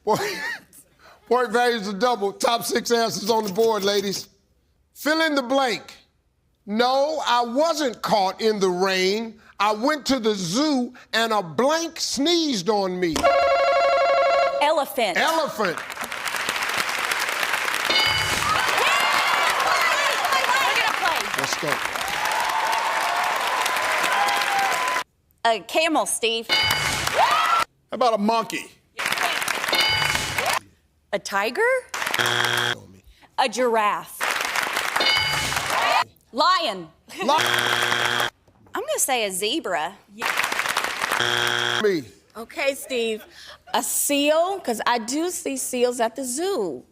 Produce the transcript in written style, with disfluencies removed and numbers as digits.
Point value is a double. Top 6 answers on the board, ladies. Fill in the blank. No, I wasn't caught in the rain. I went to the zoo and a blank sneezed on me. Elephant. Elephant. Let's go. A camel, Steve. How about a monkey? A tiger? A giraffe. Lion. I'm gonna say a zebra. Me. Okay, Steve. A seal, because I do see seals at the zoo.